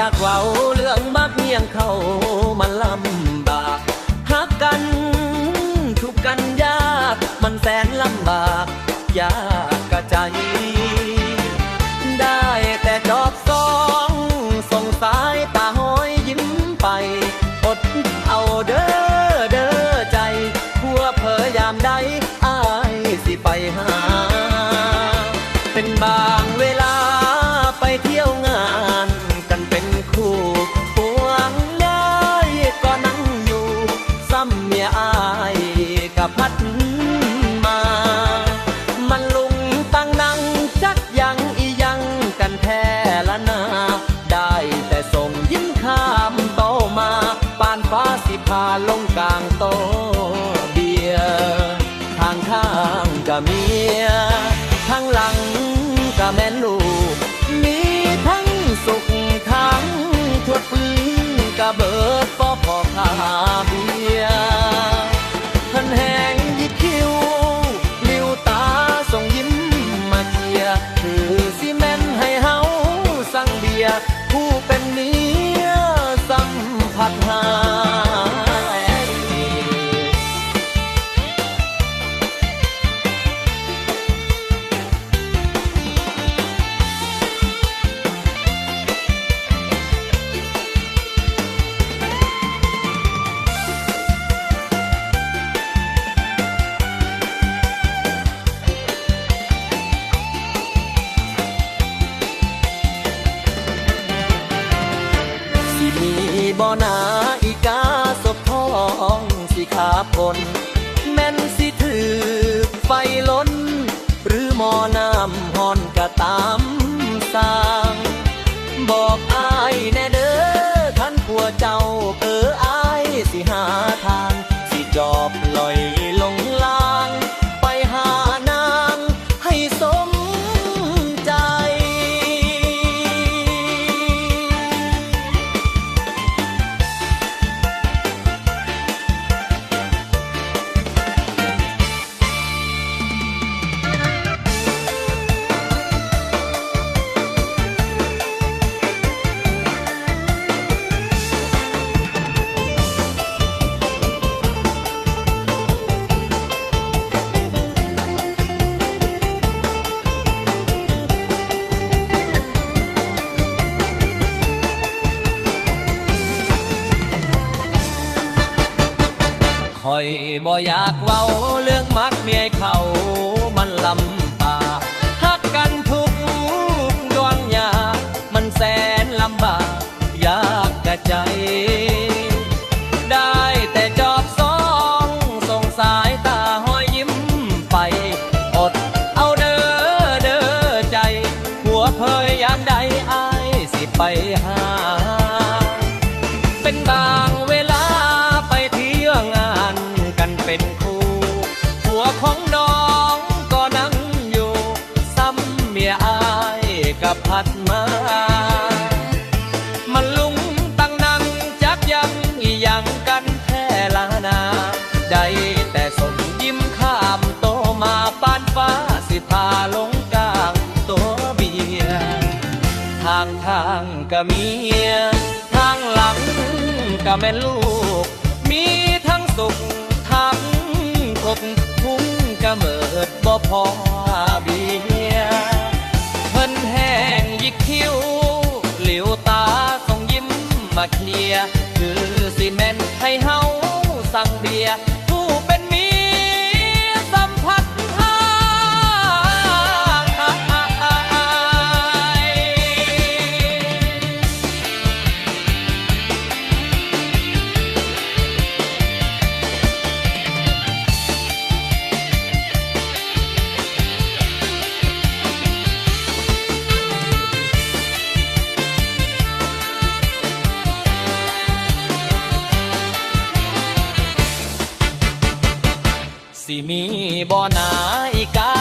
ากเว้าเรื่องมักเมียงเขามันลำบากฮักกันทุกกันยากมันแสนลำบากยากกะใจได้แต่จอบสองส่งสายตาห้อยยิ้มไปอดเอาเด้อเด้อใจพัวเผยยามใดอ้ายสิไปหาเป็นบางเวลาไปเที่ยวงานกันเป็นคู่หวงได้ก็นั่งอยู่ซ้ำเมียอ้ายกับพัดมามันลุงตั้งนั่งจักยังอียังกันแท้ละนาได้แต่ส่งยิ้มข้ามโตมาปานฟ้าสิพาลงกลางโตเบียร์ทางข้างก็เมียทางหลังก็แม่นลูกมีทั้งสุขทั้งทวดฟื้นก็เบิดพอขาเบียร์ท่านแหงยิกคิ้วลิ้วตาส่งยิ้มมาเชียร์คือซีเมนให้เฮาสั่งเบียร์ผู้เป็นเมียสัมผัสหาบ่นาอีกาศพทองสิขาปนแม่นสิถือไฟล้นหรือหม้อน้ำห่อนกะตามสร้างบอกอายแน่เด้อท่านผัวเจ้าอายสิหาทางสิจอบลอยลงลางไปหานางให้สมใจคอยบ่อยากเว้าเรื่องมักเมียเขามันลำบากฮักกันทุกดวงยามันแสนลำบากยากกะใจได้แต่จอบสองส่งสายตาห้อยยิ้มไปอดเอาเด้อเด้อใจหัวเพยยามใดอ้ายสิไปหาเป็นบางเวลาไปเที่ยวงานกันเป็นคู่หัวของน้องก็นั่งอยู่ซ้ำเมียอ้ายกับพัดมามันลุงตั้งนั่งจักยังอีหยังกันแท้ละนาได้แต่ส่งยิ้มข้ามโตมาปานฟ้าสิพาลงกลางโตเบียร์ทางก็เมียทางหลังก็แม่ลูกมีทั้งสุขทั้งคบทุ่งก็เมิดบ่พอเบียร์เพิ่นแห้งยิกคิ้วหลิวตาส่งยิ้มมาเคลียร์คือสิแม่นให้เฮาสั่งเบียร์ผู้เป็นเมียสัมผัสหาสิมีบ่นาอีกา